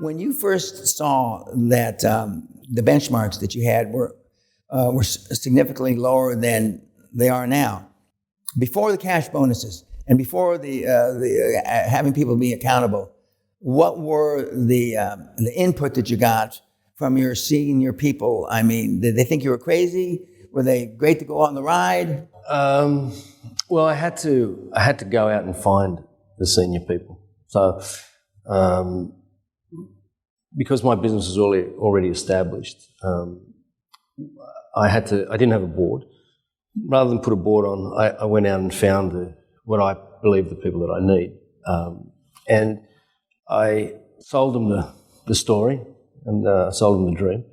When you first saw that the benchmarks that you had were significantly lower than they are now, before the cash bonuses and before the having people be accountable, what were the input that you got from your senior people? I mean, did they think you were crazy? Were they great to go on the ride? Well, I had to go out and find the senior people. So, because my business was already established, I didn't have a board. Rather than put a board on, I went out and found what I believe the people that I need, and I sold them the story and sold them the dream,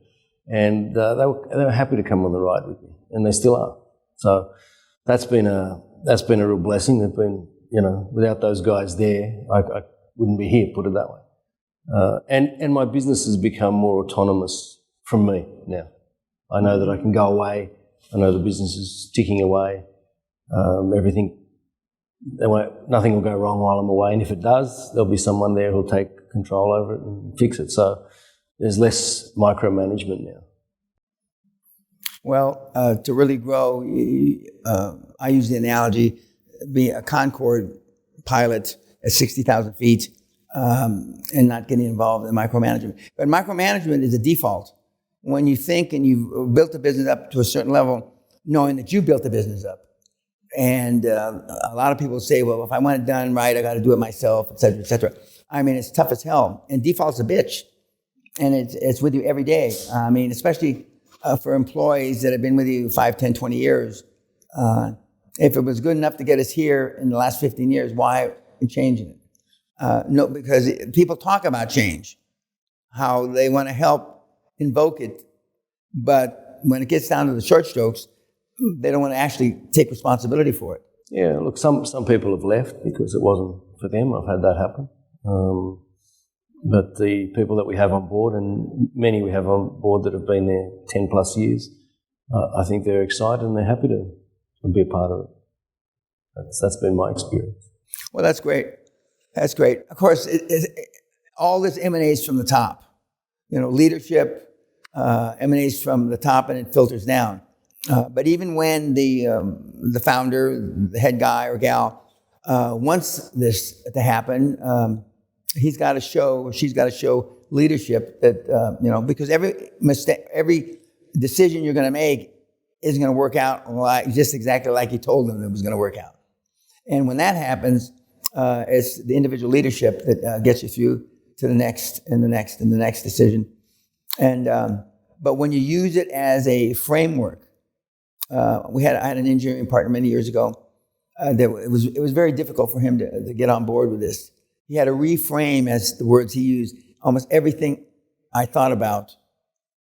and they were happy to come on the ride with me, and they still are. So that's been a real blessing. They've been, without those guys there, I wouldn't be here, put it that way. And my business has become more autonomous from me now. I know that I can go away. I know the business is ticking away. Nothing will go wrong while I'm away, and if it does, there'll be someone there who'll take control over it and fix it. So there's less micromanagement now. Well, to really grow, I use the analogy, be a Concorde pilot at 60,000 feet and not getting involved in micromanagement. But micromanagement is a default. When you think and you've built a business up to a certain level, knowing that you built the business up. And a lot of people say, well, if I want it done right, I got to do it myself, et cetera, et cetera. I mean, it's tough as hell. And default's a bitch. And it's with you every day. I mean, especially for employees that have been with you 5, 10, 20 years. If it was good enough to get us here in the last 15 years, why are we changing it? No, because people talk about change, how they want to help invoke it, but when it gets down to the short strokes, they don't want to actually take responsibility for it. Yeah, look, some people have left because it wasn't for them. I've had that happen. But the people that we have on board, and many we have on board that have been there 10 plus years, I think they're excited and they're happy to be a part of it. That's been my experience. Well, that's great. That's great. Of course, all this emanates from the top. Leadership emanates from the top and it filters down. But even when the founder, the head guy or gal, wants this to happen, he's got to show, or she's got to show leadership that, because every decision you're going to make isn't going to work out just exactly like you told them it was going to work out. And when that happens, it's the individual leadership that gets you through to the next and the next and the next decision. And but when you use it as a framework, I had an engineering partner many years ago. It was very difficult for him to get on board with this. He had to reframe, as the words he used, almost everything I thought about,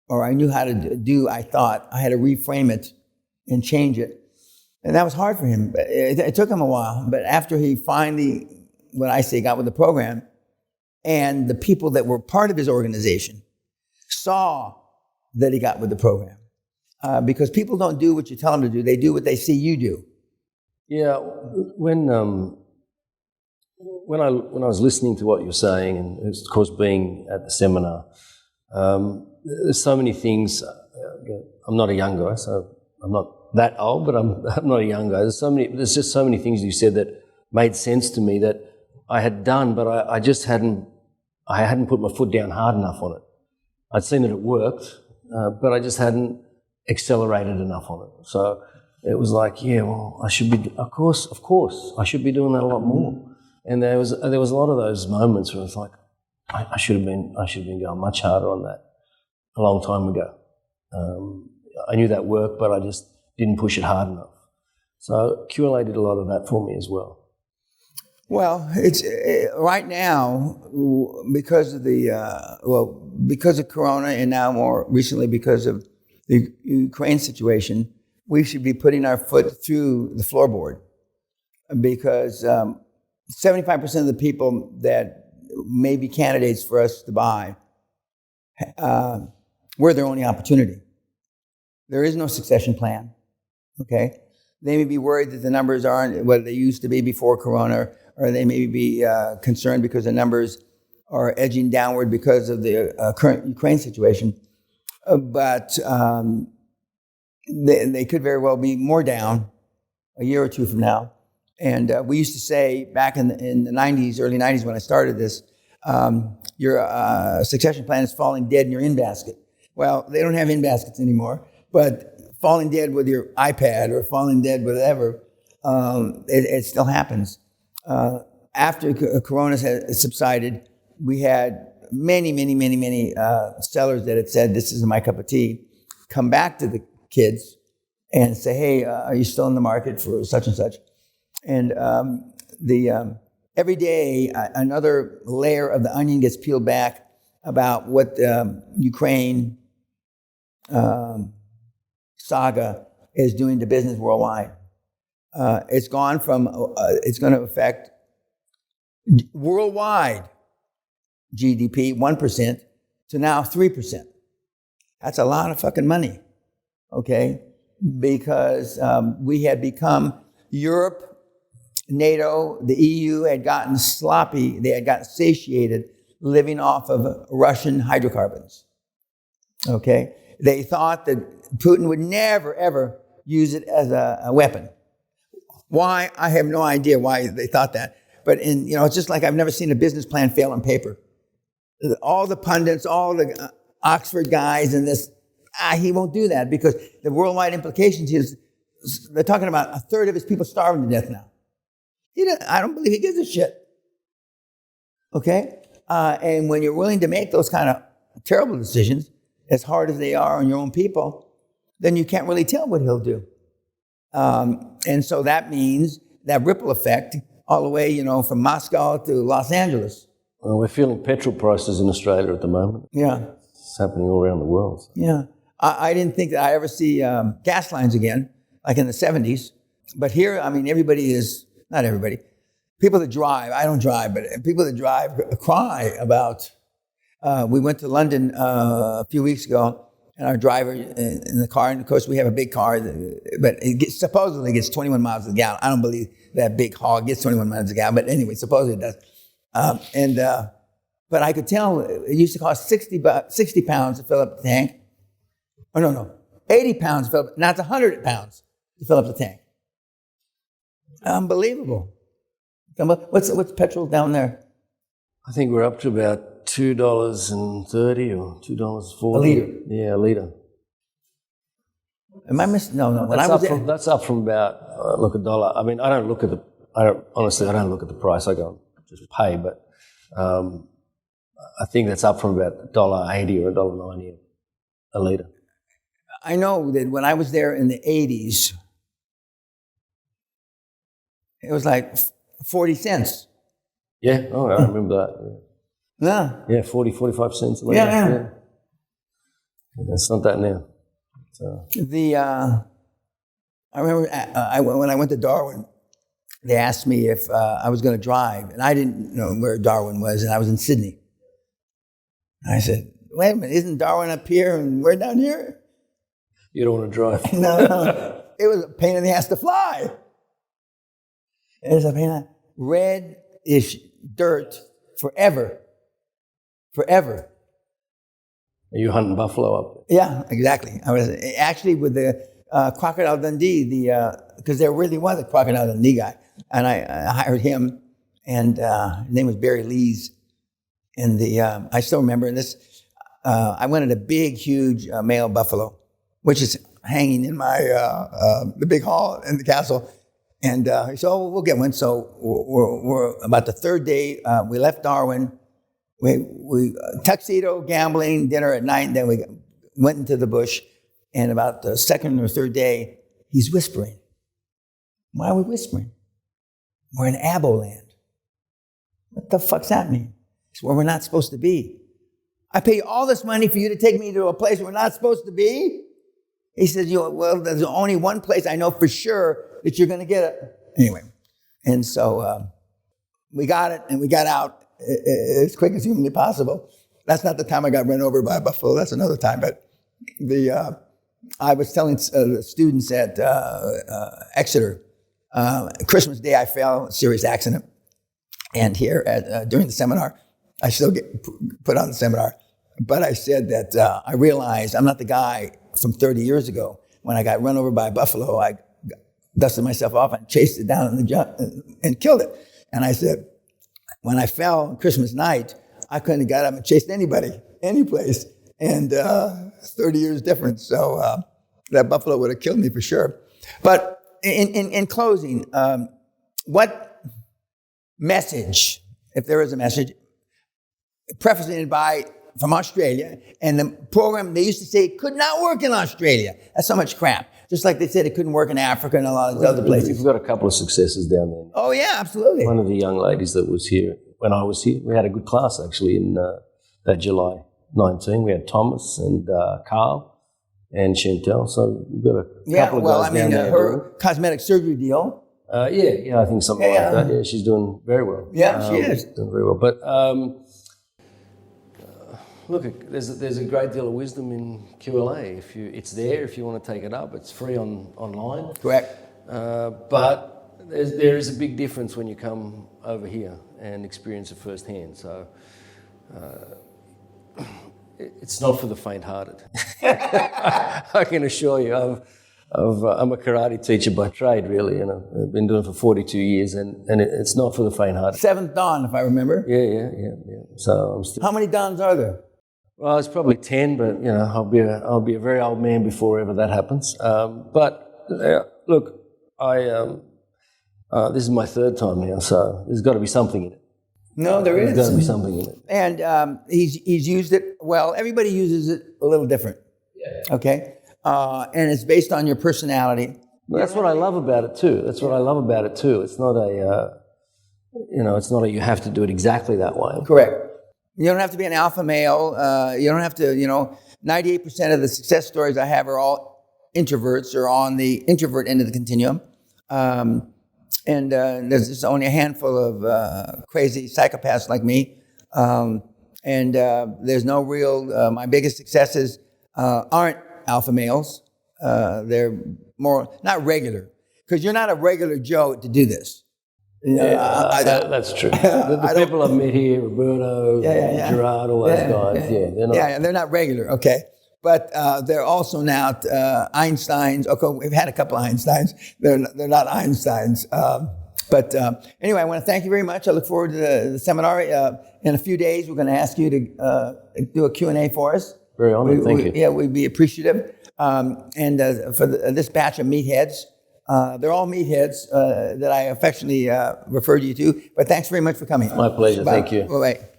or I knew how to do. I thought I had to reframe it and change it, and that was hard for him. It took him a while, but after he finally, what I say, got with the program, and the people that were part of his organization saw that he got with the program. Because people don't do what you tell them to do; they do what they see you do. Yeah, when I was listening to what you're saying, and of course being at the seminar, there's so many things. I'm not a young guy, so I'm not that old, but I'm not a young guy. There's just so many things you said that made sense to me that I had done, but I just hadn't put my foot down hard enough on it. I'd seen that it worked, but I just hadn't accelerated enough on it. So it was like, yeah, well, I should be, of course, I should be doing that a lot more. And there was a lot of those moments where I was like, I should have been going much harder on that a long time ago. I knew that worked, but I just didn't push it hard enough. So QLA did a lot of that for me as well. Well, it's right now because of because of Corona, and now more recently because of the Ukraine situation, we should be putting our foot through the floorboard, because 75% of the people that may be candidates for us to buy we're their only opportunity. There is no succession plan. Okay, they may be worried that the numbers aren't what they used to be before Corona, or they may be concerned because the numbers are edging downward because of the current Ukraine situation. But they could very well be more down a year or two from now. And we used to say back in the 90s, early 90s when I started this, your succession plan is falling dead in your in-basket. Well, they don't have in-baskets anymore, but falling dead with your iPad or falling dead with whatever, it still happens. After Corona has subsided, we had many sellers that had said, this isn't my cup of tea, come back to the kids and say, hey, are you still in the market for such and such? And every day, another layer of the onion gets peeled back about what Ukraine saga is doing to business worldwide. It's gone from, it's going to affect worldwide GDP, 1%, to now 3%. That's a lot of fucking money, okay? Because we had become, Europe, NATO, the EU had gotten sloppy. They had gotten satiated living off of Russian hydrocarbons, okay? They thought that Putin would never, ever use it as a weapon. Why? I have no idea why they thought that. But it's just like I've never seen a business plan fail on paper. All the pundits, all the Oxford guys and this, he won't do that because the worldwide implications is they're talking about a third of his people starving to death now. I don't believe he gives a shit. Okay? And when you're willing to make those kind of terrible decisions, as hard as they are on your own people, then you can't really tell what he'll do. And so that means that ripple effect all the way, from Moscow to Los Angeles. Well, we're feeling petrol prices in Australia at the moment. Yeah. It's happening all around the world. So. Yeah. I didn't think that I ever see gas lines again, like in the 70s. But here, everybody is, not everybody, people that drive, I don't drive, but people that drive cry about, we went to London a few weeks ago, and our driver in the car, and of course we have a big car, but supposedly gets 21 miles a gallon. I don't believe that big hog gets 21 miles a gallon, but anyway, supposedly it does. But I could tell it used to cost 60 pounds to fill up the tank. Oh, no, 80 pounds to fill up, now it's 100 pounds to fill up the tank. Unbelievable. What's petrol down there? I think we're up to about $2.30 or $2.40. A liter? Yeah, a liter. Am I missing? No. That's up from about, $1. I don't look at the price. I go and just pay, but I think that's up from about $1.80 or $1.90 a liter. I know that when I was there in the 80s, it was like 40 cents. Yeah, I remember that. Yeah, 40, 45 cents a liter. Yeah. It's not that now. So. I remember when I went to Darwin, they asked me if I was going to drive, and I didn't know where Darwin was, and I was in Sydney. I said, wait a minute, isn't Darwin up here and we're down here? You don't want to drive. No. It was a pain in the ass to fly. It was a pain in the red-ish dirt forever. Forever. Are you hunting buffalo up? Yeah, exactly. I was actually with the Crocodile Dundee, because there really was a Crocodile Dundee guy, and I hired him, and his name was Barry Lees, and I still remember this. I wanted a big, huge male buffalo, which is hanging in my the big hall in the castle, and he said, "Oh, we'll get one." So we're about the third day. We left Darwin. We tuxedo, gambling, dinner at night, and then we went into the bush. And about the second or third day, he's whispering. Why are we whispering? We're in Aboland. What the fuck's that mean? It's where we're not supposed to be. I pay all this money for you to take me to a place we're not supposed to be? He says, well, there's only one place I know for sure that you're going to get it. Anyway, and so we got it, and we got out as quick as humanly possible. That's not the time I got run over by a buffalo. That's another time. But I was telling the students at Exeter, Christmas Day I fell, serious accident. And here during the seminar, I still get put on the seminar. But I said that I realized I'm not the guy from 30 years ago. When I got run over by a buffalo, I dusted myself off and chased it down in the and killed it. And I said, when I fell on Christmas night, I couldn't have got up and chased anybody, any place. And 30 years difference. So that buffalo would have killed me for sure. But in closing, what message, if there is a message, prefacing it by from Australia, and the program, they used to say, could not work in Australia. That's so much crap. Just like they said it couldn't work in Africa and a lot of these other places. We've got a couple of successes down there. Oh, yeah, absolutely. One of the young ladies that was here, when I was here, we had a good class actually in that July 19. We had Thomas and Carl and Chantel. So we've got a couple of guys down there. Her cosmetic surgery deal. Yeah, I think something like that. Yeah, she's doing very well. Yeah, she is. Doing very well. But look, there's a great deal of wisdom in QLA. It's there if you want to take it up. It's free online. Correct. But there is a big difference when you come over here and experience it firsthand. So it's not for the faint-hearted. I can assure you. I'm a karate teacher by trade, really, and I've been doing it for 42 years, and it's not for the faint-hearted. 7th Dan, if I remember. Yeah. So I'm still. How many Dans are there? Well, it's probably 10, but I'll be a very old man before ever that happens. But look, this is my 3rd time now, so there's got to be something in it. No, there is. There's got to be something in it. And he's used it well. Everybody uses it a little different. Yeah. Okay, and it's based on your personality. Well, that's what I love about it too. It's not it's not a you have to do it exactly that way. Correct. You don't have to be an alpha male. You don't have to, 98% of the success stories I have are all introverts or on the introvert end of the continuum. And there's just only a handful of crazy psychopaths like me. And there's no real, my biggest successes aren't alpha males. They're more, not regular, because you're not a regular Joe to do this. That's true. The people I've met here, Roberto, Gerard, all those guys, they're not. Yeah, they're not regular, okay. But they're also now Einsteins. Okay, we've had a couple of Einsteins. They're not Einsteins. But anyway, I want to thank you very much. I look forward to the seminar. In a few days, we're going to ask you to do a Q&A for us. Very honored, thank you. Yeah, we'd be appreciative. And for this batch of meatheads, they're all meatheads that I affectionately refer you to. But thanks very much for coming. My pleasure. Bye. Thank you. Bye-bye.